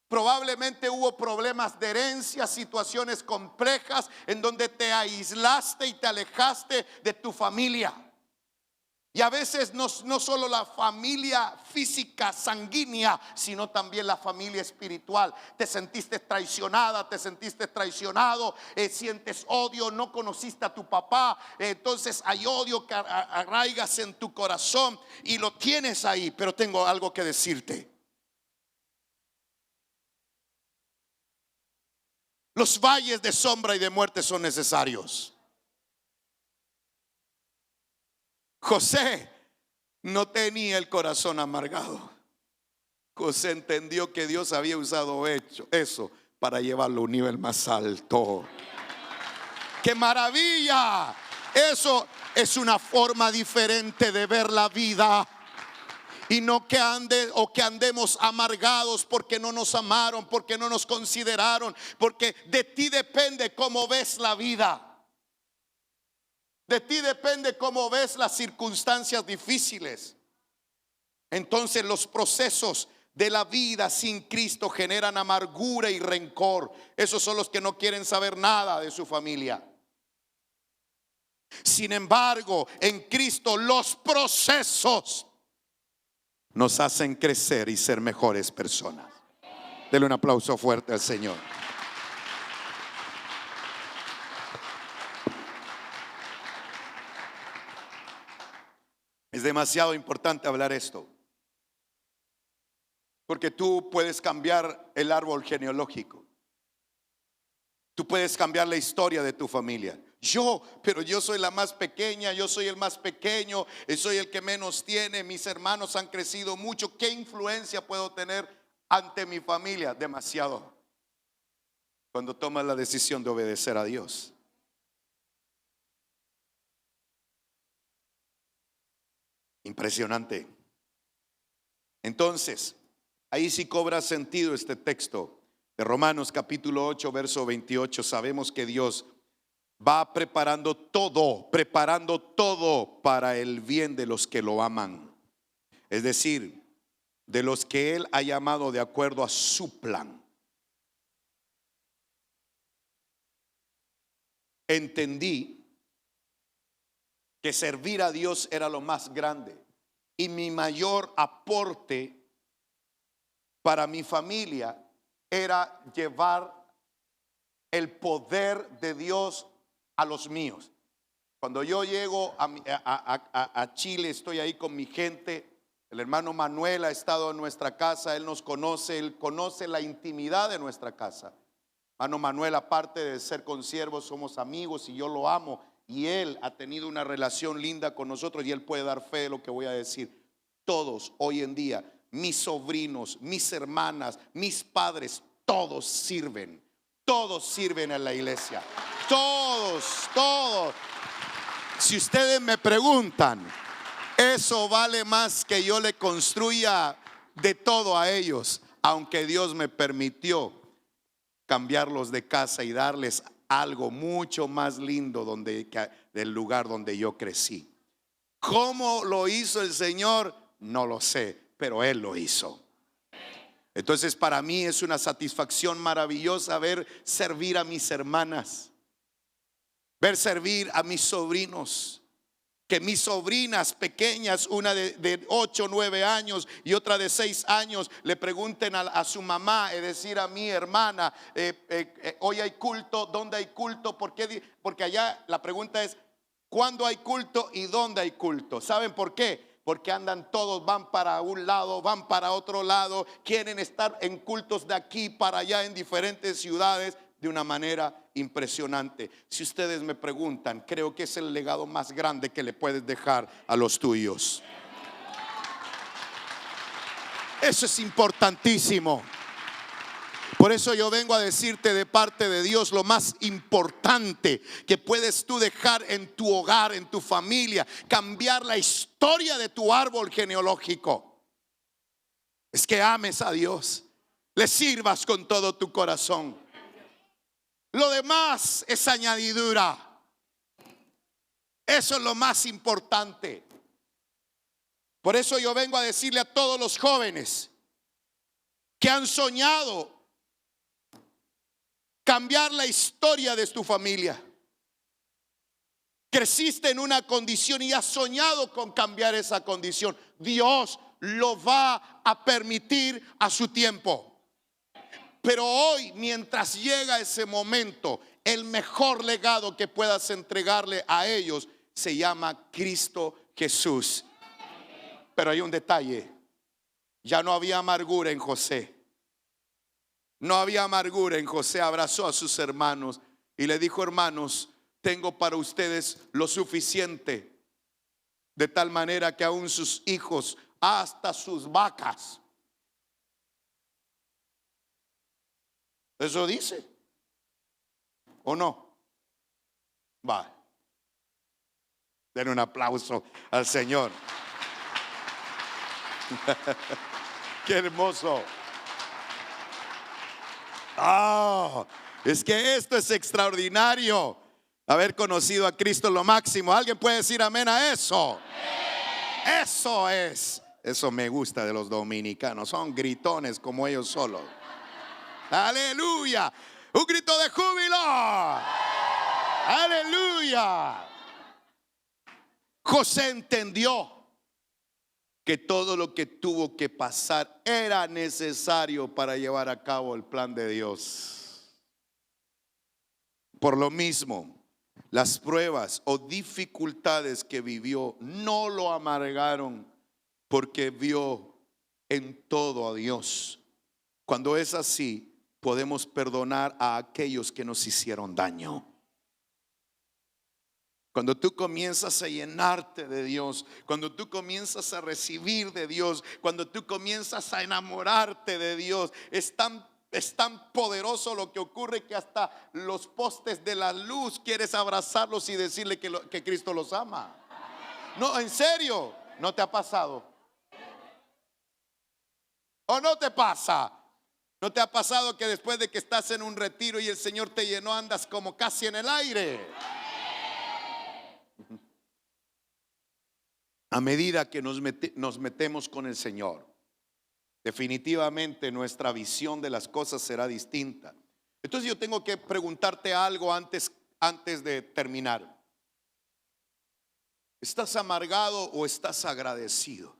Probablemente hubo problemas de herencia, situaciones complejas en donde te aislaste y te alejaste de tu familia. Y a veces no solo la familia física sanguínea, sino también la familia espiritual. Te sentiste traicionada, te sentiste traicionado, sientes odio, no conociste a tu papá, entonces hay odio que arraigas en tu corazón y lo tienes ahí. Pero tengo algo que decirte. Los valles de sombra y de muerte son necesarios. José no tenía el corazón amargado. José entendió que Dios había usado eso para llevarlo a un nivel más alto. ¡Qué maravilla! Eso es una forma diferente de ver la vida. Y no que andemos amargados porque no nos amaron, porque no nos consideraron, porque de ti depende cómo ves la vida. De ti depende cómo ves las circunstancias difíciles. Entonces los procesos de la vida sin Cristo generan amargura y rencor. Esos son los que no quieren saber nada de su familia. Sin embargo, en Cristo los procesos nos hacen crecer y ser mejores personas. Dele un aplauso fuerte al Señor. Es demasiado importante hablar esto, porque tú puedes cambiar el árbol genealógico. Tú puedes cambiar la historia de tu familia. Pero yo soy la más pequeña, yo soy el más pequeño, soy el que menos tiene, mis hermanos han crecido mucho. ¿Qué influencia puedo tener ante mi familia? Demasiado. Cuando tomas la decisión de obedecer a Dios. Impresionante. Entonces, ahí sí cobra sentido este texto de Romanos capítulo 8, verso 28. Sabemos que Dios va preparando todo para el bien de los que lo aman. Es decir, de los que Él ha llamado de acuerdo a su plan. Entendí que servir a Dios era lo más grande, y mi mayor aporte para mi familia era llevar el poder de Dios a los míos. Cuando yo llego a Chile, estoy ahí con mi gente. El hermano Manuel ha estado en nuestra casa, él nos conoce, él conoce la intimidad de nuestra casa. Hermano Manuel, aparte de ser consiervos, somos amigos y yo lo amo. Y él ha tenido una relación linda con nosotros y él puede dar fe de lo que voy a decir. Todos hoy en día, mis sobrinos, mis hermanas, mis padres, todos sirven a la iglesia. todos. Si ustedes me preguntan, eso vale más que yo le construya de todo a ellos, aunque Dios me permitió cambiarlos de casa y darles algo mucho más lindo del lugar donde yo crecí. ¿Cómo lo hizo el Señor? No lo sé, pero Él lo hizo. Entonces para mí es una satisfacción maravillosa ver servir a mis hermanas, ver servir a mis sobrinos. Que mis sobrinas pequeñas, una de 8, 9 años y otra de 6 años, le pregunten a su mamá, es decir, a mi hermana, hoy hay culto, ¿dónde hay culto? ¿Por qué? Porque allá la pregunta es, ¿cuándo hay culto y dónde hay culto? ¿Saben por qué? Porque andan todos, van para un lado, van para otro lado, quieren estar en cultos de aquí para allá en diferentes ciudades de una manera impresionante. Si ustedes me preguntan, creo que es el legado más grande que le puedes dejar a los tuyos. Eso es importantísimo. Por eso yo vengo a decirte de parte de Dios lo más importante que puedes tú dejar en tu hogar, en tu familia, cambiar la historia de tu árbol genealógico. Es que ames a Dios, le sirvas con todo tu corazón. Lo demás es añadidura. Eso es lo más importante. Por eso yo vengo a decirle a todos los jóvenes que han soñado cambiar la historia de tu familia. Creciste en una condición y has soñado con cambiar esa condición. Dios lo va a permitir a su tiempo. Pero hoy, mientras llega ese momento, el mejor legado que puedas entregarle a ellos se llama Cristo Jesús. Pero hay un detalle: ya no había amargura en José. No había amargura en José. Abrazó a sus hermanos y le dijo: hermanos, tengo para ustedes lo suficiente, de tal manera que aún sus hijos, hasta sus vacas. ¿Eso dice? ¿O no? Va. Den un aplauso al Señor. Qué hermoso. Es que esto es extraordinario. Haber conocido a Cristo es lo máximo. ¿Alguien puede decir amén a eso? Amén. Eso es. Eso me gusta de los dominicanos. Son gritones como ellos solos. Aleluya. Un grito de júbilo. Aleluya. José entendió que todo lo que tuvo que pasar era necesario para llevar a cabo el plan de Dios. Por lo mismo, las pruebas o dificultades que vivió no lo amargaron, porque vio en todo a Dios. Cuando es así, podemos perdonar a aquellos que nos hicieron daño. Cuando tú comienzas a llenarte de Dios, cuando tú comienzas a recibir de Dios, cuando tú comienzas a enamorarte de Dios, es tan poderoso lo que ocurre que hasta los postes de la luz quieres abrazarlos y decirle que Cristo los ama. No, en serio, ¿no te ha pasado? ¿O no te pasa? ¿No te ha pasado que después de que estás en un retiro y el Señor te llenó, andas como casi en el aire? A medida que nos metemos con el Señor, definitivamente nuestra visión de las cosas será distinta. Entonces yo tengo que preguntarte algo antes de terminar. ¿Estás amargado o estás agradecido?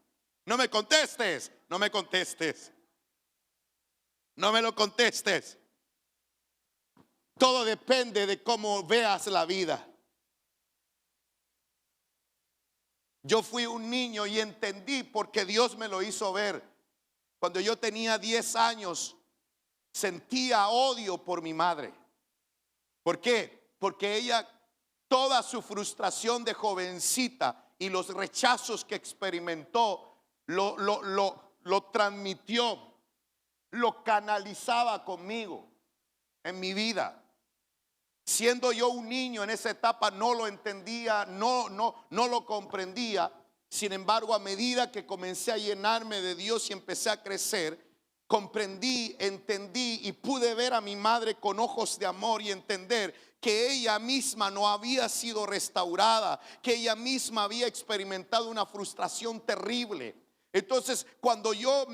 No me contestes, no me contestes. No me lo contestes. Todo depende de cómo veas la vida. Yo fui un niño y entendí porque Dios me lo hizo ver. Cuando yo tenía 10 años, sentía odio por mi madre. ¿Por qué? Porque ella, toda su frustración de jovencita y los rechazos que experimentó, lo transmitió, lo canalizaba conmigo en mi vida. Siendo yo un niño en esa etapa, no lo entendía, no lo comprendía. Sin embargo, a medida que comencé a llenarme de Dios y empecé a crecer, comprendí, entendí y pude ver a mi madre con ojos de amor y entender que ella misma no había sido restaurada, que ella misma había experimentado una frustración terrible. Entonces, cuando yo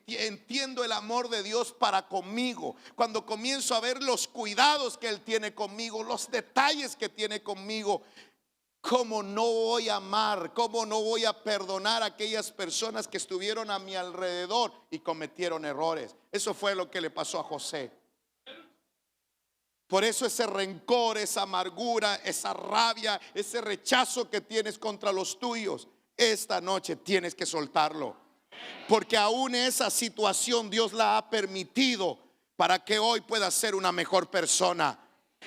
entiendo el amor de Dios para conmigo, cuando comienzo a ver los cuidados que Él tiene conmigo, los detalles que tiene conmigo, ¿cómo no voy a amar? ¿Cómo no voy a perdonar a aquellas personas que estuvieron a mi alrededor y cometieron errores? Eso fue lo que le pasó a José. Por eso ese rencor, esa amargura, esa rabia, ese rechazo que tienes contra los tuyos, esta noche tienes que soltarlo. Porque aún esa situación Dios la ha permitido para que hoy puedas ser una mejor persona.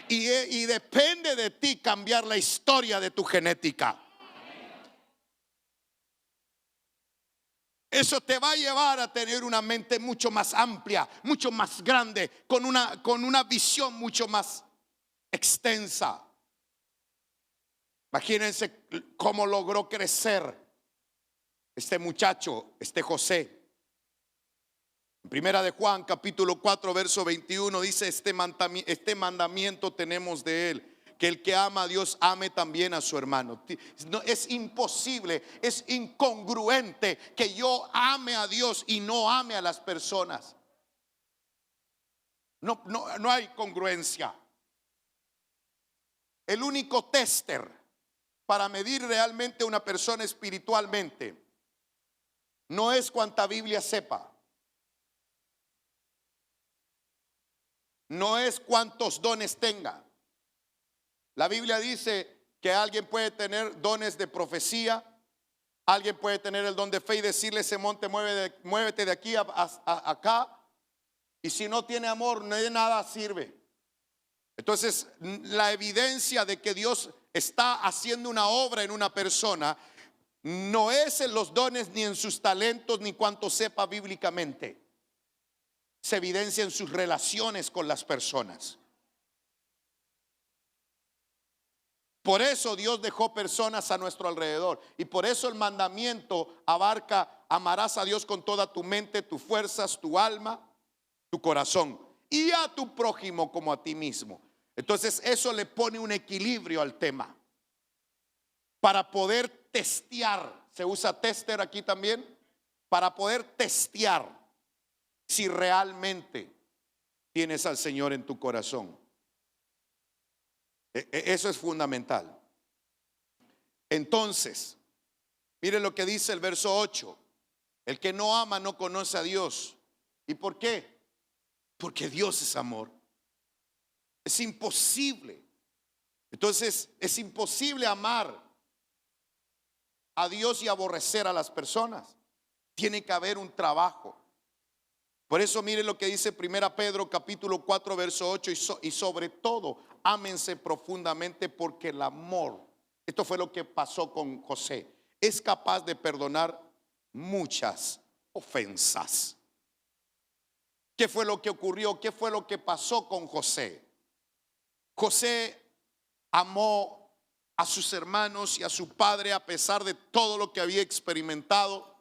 Y depende de ti cambiar la historia de tu genética. Eso te va a llevar a tener una mente mucho más amplia, mucho más grande, con una visión mucho más extensa. Imagínense cómo logró crecer este muchacho, este José. En Primera de Juan, capítulo 4, verso 21, dice: este mandamiento tenemos de él, que el que ama a Dios ame también a su hermano. No, es imposible, es incongruente que yo ame a Dios y no ame a las personas. No hay congruencia. El único tester para medir realmente una persona espiritualmente no es cuánta Biblia sepa, no es cuántos dones tenga. La Biblia dice que alguien puede tener dones de profecía, alguien puede tener el don de fe y decirle ese monte, muévete de aquí a acá, y si no tiene amor, no de nada sirve. Entonces, la evidencia de que Dios está haciendo una obra en una persona no es en los dones, ni en sus talentos, ni cuanto sepa bíblicamente. Se evidencia en sus relaciones con las personas. Por eso Dios dejó personas a nuestro alrededor. Y por eso el mandamiento abarca: amarás a Dios con toda tu mente, tus fuerzas, tu alma, tu corazón, y a tu prójimo como a ti mismo. Entonces eso le pone un equilibrio al tema. Para poder testear, se usa tester aquí también, para poder testear si realmente tienes al Señor en tu corazón. Eso es fundamental. Entonces, mire lo que dice el verso 8: el que no ama no conoce a Dios. ¿Y por qué? Porque Dios es amor. Es imposible. Entonces, es imposible amar a Dios y aborrecer a las personas. Tiene que haber un trabajo. Por eso mire lo que dice 1 Pedro capítulo 4 verso 8: y sobre todo ámense profundamente, porque el amor, esto fue lo que pasó con José, es capaz de perdonar muchas ofensas. ¿Qué fue lo que ocurrió? ¿Qué fue lo que pasó con José? José amó a sus hermanos y a su padre a pesar de todo lo que había experimentado,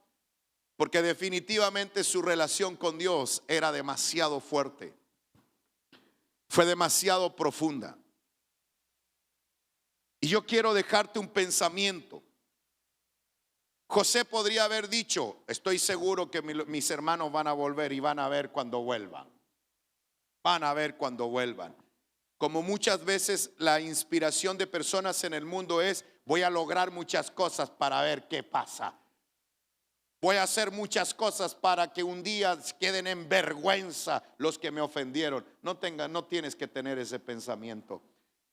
porque definitivamente su relación con Dios era demasiado fuerte, fue demasiado profunda. Y yo quiero dejarte un pensamiento. José podría haber dicho: estoy seguro que mis hermanos van a volver y van a ver cuando vuelvan. Van a ver cuando vuelvan. Como muchas veces la inspiración de personas en el mundo es: voy a lograr muchas cosas para ver qué pasa. Voy a hacer muchas cosas para que un día queden en vergüenza los que me ofendieron. No tienes que tener ese pensamiento.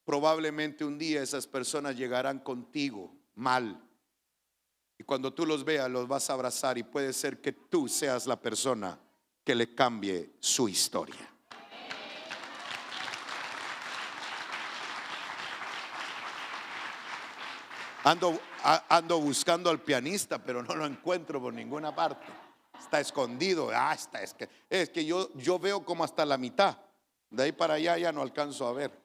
Probablemente un día esas personas llegarán contigo mal. Y cuando tú los veas, los vas a abrazar, y puede ser que tú seas la persona que le cambie su historia. Ando buscando al pianista, pero no lo encuentro por ninguna parte. Está escondido. Es que yo veo como hasta la mitad. De ahí para allá ya no alcanzo a ver.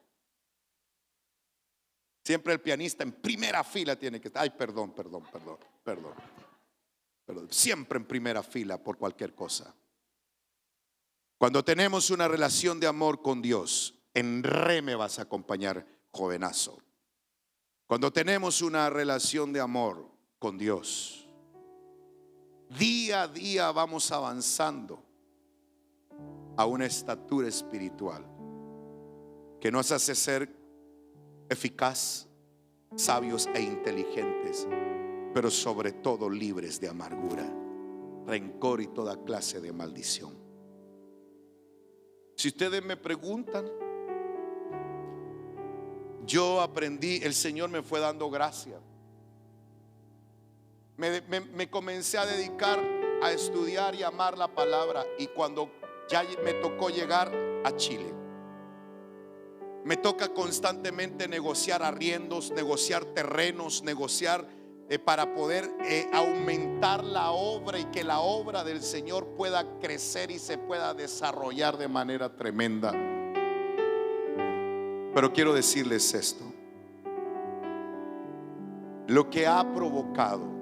Siempre el pianista en primera fila tiene que estar. Ay, perdón. Siempre en primera fila por cualquier cosa. Cuando tenemos una relación de amor con Dios, en re me vas a acompañar, jovenazo. Cuando tenemos una relación de amor con Dios, día a día vamos avanzando a una estatura espiritual que nos hace ser eficaz, sabios e inteligentes, pero sobre todo libres de amargura, rencor y toda clase de maldición. Si ustedes me preguntan, yo aprendí, el Señor me fue dando gracia. Me comencé a dedicar a estudiar y amar la palabra. Y cuando ya me tocó llegar a Chile, me toca constantemente negociar arriendos, negociar terrenos, negociar para poder aumentar la obra y que la obra del Señor pueda crecer y se pueda desarrollar de manera tremenda. Pero quiero decirles esto: lo que ha provocado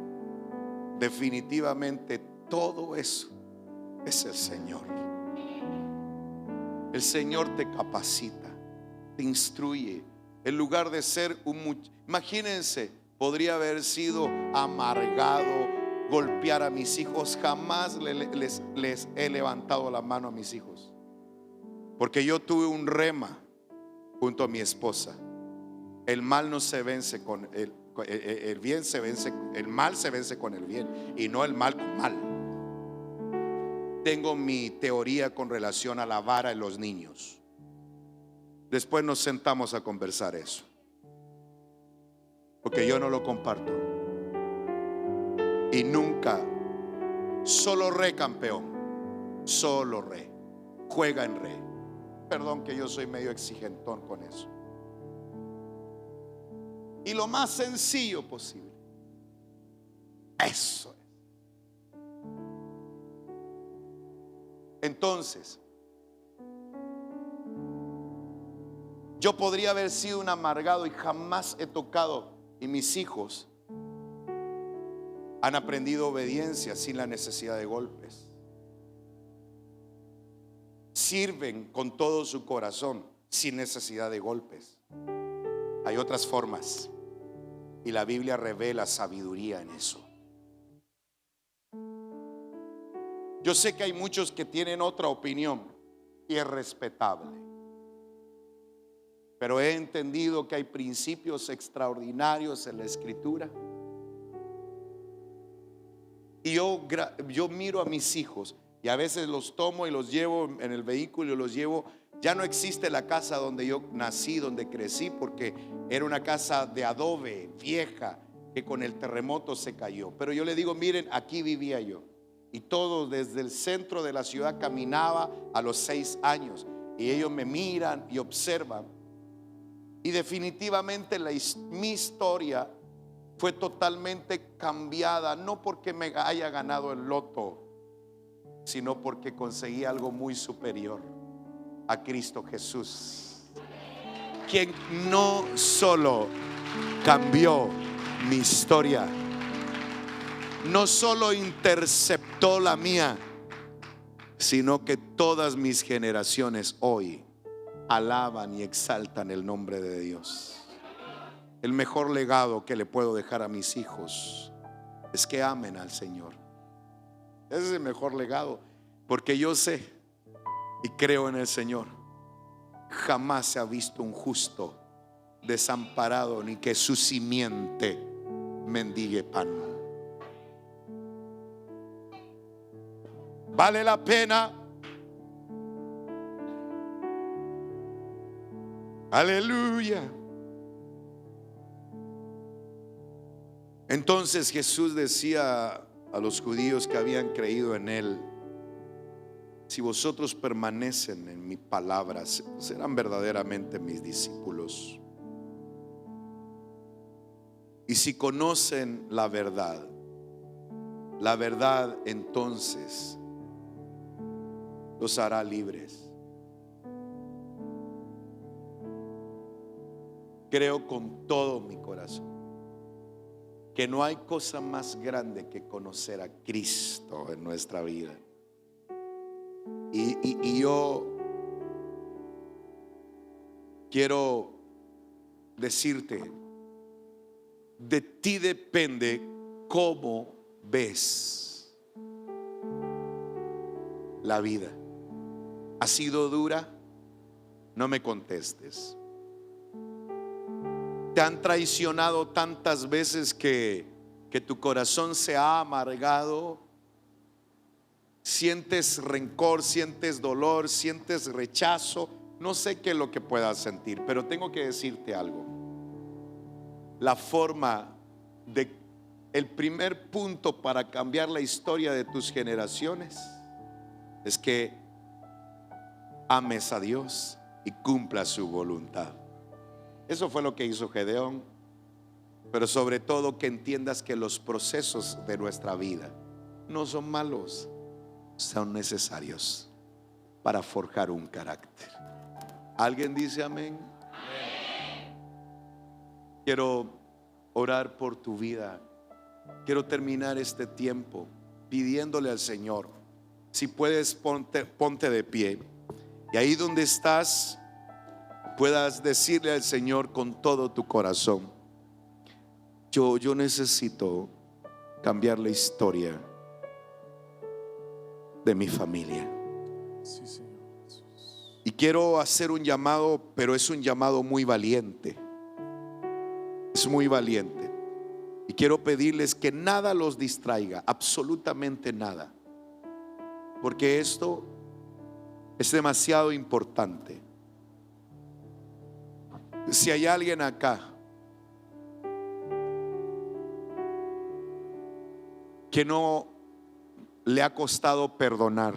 definitivamente todo eso es el Señor. El Señor te capacita, te instruye. En lugar de ser imagínense, podría haber sido amargado, golpear a mis hijos. Jamás les he levantado la mano a mis hijos, porque yo tuve un rema junto a mi esposa: el mal no se vence con el bien, se vence, el mal se vence con el bien y no el mal con mal. Tengo mi teoría con relación a la vara en los niños. Después nos sentamos a conversar eso, porque yo no lo comparto. Y nunca, solo re, campeón, solo re, juega en re. Perdón que yo soy medio exigentón con eso. Y lo más sencillo posible. Eso es. Entonces, yo podría haber sido un amargado y jamás he tocado. Y mis hijos han aprendido obediencia sin la necesidad de golpes. Sirven con todo su corazón sin necesidad de golpes. Hay otras formas y la Biblia revela sabiduría en eso. Yo sé que hay muchos que tienen otra opinión y es respetable, pero he entendido que hay principios extraordinarios en la Escritura. Y yo miro a mis hijos y a veces los tomo y los llevo en el vehículo y los llevo. Ya no existe la casa donde yo nací, donde crecí, porque era una casa de adobe vieja que con el terremoto se cayó. Pero yo le digo: miren, aquí vivía yo. Y todo desde el centro de la ciudad caminaba a los 6 años. Y ellos me miran y observan. Y definitivamente mi historia fue totalmente cambiada, no porque me haya ganado el loto, sino porque conseguí algo muy superior: a Cristo Jesús, quien no solo cambió mi historia, no solo interceptó la mía, sino que todas mis generaciones hoy alaban y exaltan el nombre de Dios. El mejor legado que le puedo dejar a mis hijos es que amen al Señor. Ese es el mejor legado, porque yo sé y creo en el Señor. Jamás se ha visto un justo desamparado, ni que su simiente mendigue pan. Vale la pena. Aleluya. Entonces Jesús decía a los judíos que habían creído en Él: si vosotros permanecen en mi palabra, serán verdaderamente mis discípulos. Y si conocen la verdad entonces los hará libres. creo con todo mi corazón que no hay cosa más grande que conocer a Cristo en nuestra vida. Y yo quiero decirte, de ti depende cómo ves la vida. ¿Ha sido dura? No me contestes. Te han traicionado tantas veces que tu corazón se ha amargado. Sientes rencor, sientes dolor, sientes rechazo. No sé qué es lo que puedas sentir, pero tengo que decirte algo. La forma el primer punto para cambiar la historia de tus generaciones es que ames a Dios y cumpla su voluntad. Eso fue lo que hizo Gedeón. Pero sobre todo que entiendas que los procesos de nuestra vida no son malos, son necesarios para forjar un carácter. ¿Alguien dice amén? Quiero orar por tu vida. Quiero terminar este tiempo pidiéndole al Señor, si puedes ponte de pie, y ahí donde estás puedas decirle al Señor con todo tu corazón: yo necesito cambiar la historia de mi familia. Sí, Señor. Y quiero hacer un llamado, pero es un llamado muy valiente. Es muy valiente. Y quiero pedirles que nada los distraiga, absolutamente nada, porque esto es demasiado importante. Si hay alguien acá que no le ha costado perdonar,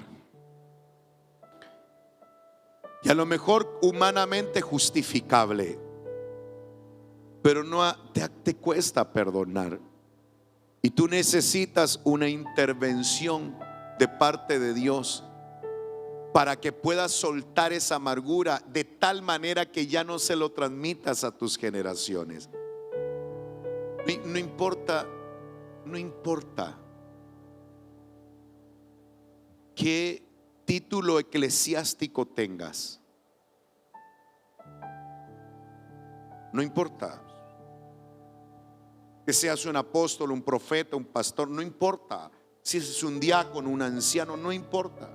y a lo mejor humanamente justificable, pero no te cuesta perdonar, y tú necesitas una intervención de parte de Dios para que puedas soltar esa amargura de tal manera que ya no se lo transmitas a tus generaciones. No importa qué título eclesiástico tengas. No importa que seas un apóstol, un profeta, un pastor, no importa si eres un diácono, un anciano, no importa.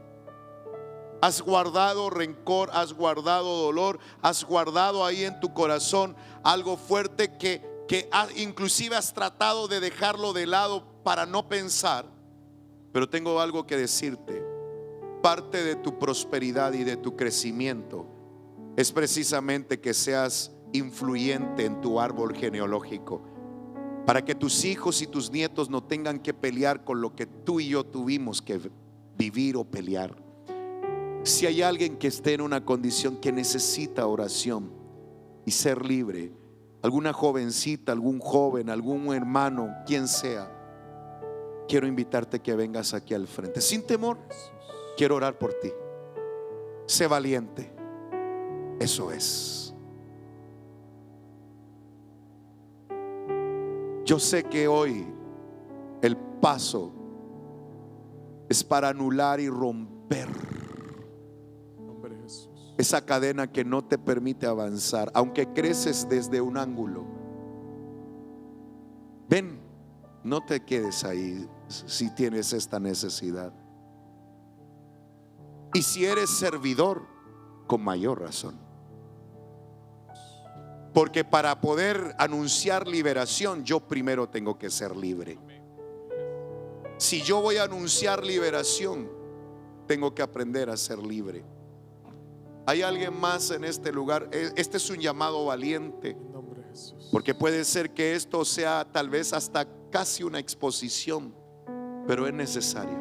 Has guardado rencor, has guardado dolor, has guardado ahí en tu corazón algo fuerte que inclusive has tratado de dejarlo de lado para no pensar. Pero tengo algo que decirte. Parte de tu prosperidad y de tu crecimiento es precisamente que seas influyente en tu árbol genealógico, para que tus hijos y tus nietos no tengan que pelear con lo que tú y yo tuvimos que vivir o pelear. Si hay alguien que esté en una condición que necesita oración y ser libre, alguna jovencita, algún joven, algún hermano, quien sea, quiero invitarte que vengas aquí al frente sin temor. Quiero orar por ti. Sé valiente. Eso es. Yo sé que hoy el paso es para anular y romper esa cadena que no te permite avanzar, aunque creces desde un ángulo. Ven, no te quedes ahí si tienes esta necesidad. Y si eres servidor, con mayor razón. Porque para poder anunciar liberación, yo primero tengo que ser libre. Si yo voy a anunciar liberación, tengo que aprender a ser libre. ¿Hay alguien más en este lugar? Este es un llamado valiente, porque puede ser que esto sea tal vez hasta casi una exposición, pero es necesario.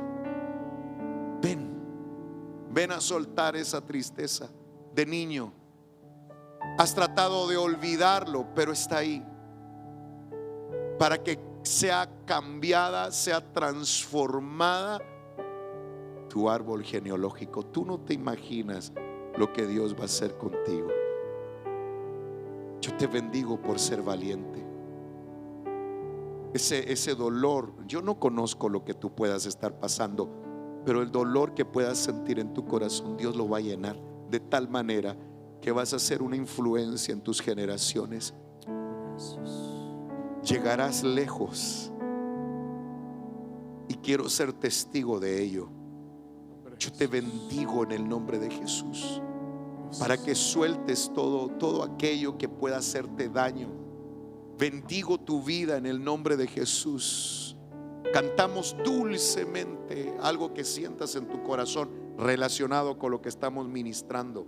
Ven a soltar esa tristeza de niño. Has tratado de olvidarlo, pero está ahí, para que sea cambiada, sea transformada tu árbol genealógico. Tú no te imaginas lo que Dios va a hacer contigo. Yo te bendigo por ser valiente. Ese dolor, yo no conozco lo que tú puedas estar pasando, pero el dolor que puedas sentir en tu corazón, Dios lo va a llenar de tal manera que vas a ser una influencia en tus generaciones. Llegarás lejos y quiero ser testigo de ello. Yo te bendigo en el nombre de Jesús, para que sueltes todo aquello que pueda hacerte daño. Bendigo tu vida en el nombre de Jesús. Cantamos dulcemente algo que sientas en tu corazón relacionado con lo que estamos ministrando.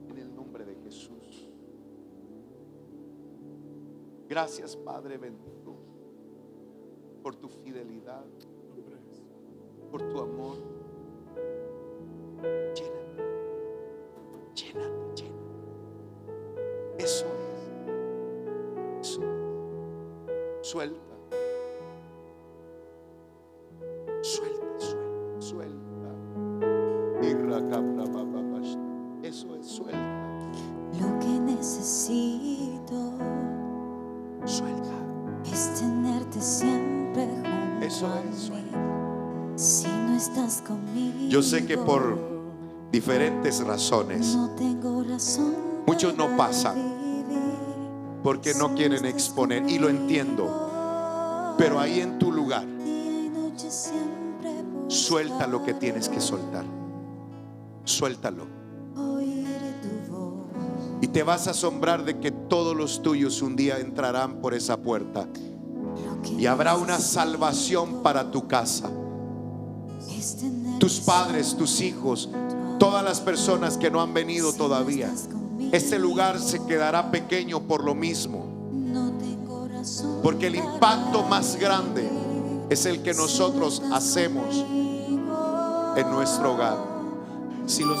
En el nombre de Jesús. Gracias, Padre bendito, por tu fidelidad, por tu amor. Llénate, llénate, llénate. Eso es. Suelta, suelta, suelta, suelta. Eso es, suelta. Lo que necesito, Suelta. es tenerte siempre junto Eso a es, mí. suelta. Si no estás conmigo, Yo sé que por diferentes razones no tengo razón muchos no para pasan vivir. porque no quieren exponer, y lo entiendo, pero ahí en tu lugar Día y noche siempre suelta lo que tienes que soltar. Suéltalo. oír tu voz. Y te vas a asombrar de que todos los tuyos un día entrarán por esa puerta Lo que y habrá una necesito salvación para tu casa, es tenerte tus padres, tus hijos, todas las personas que no han venido Si no todavía. estás conmigo, Este lugar se quedará pequeño por lo mismo, no tengo razón porque el para impacto más grande es el que nosotros hacemos en nuestro hogar. Si los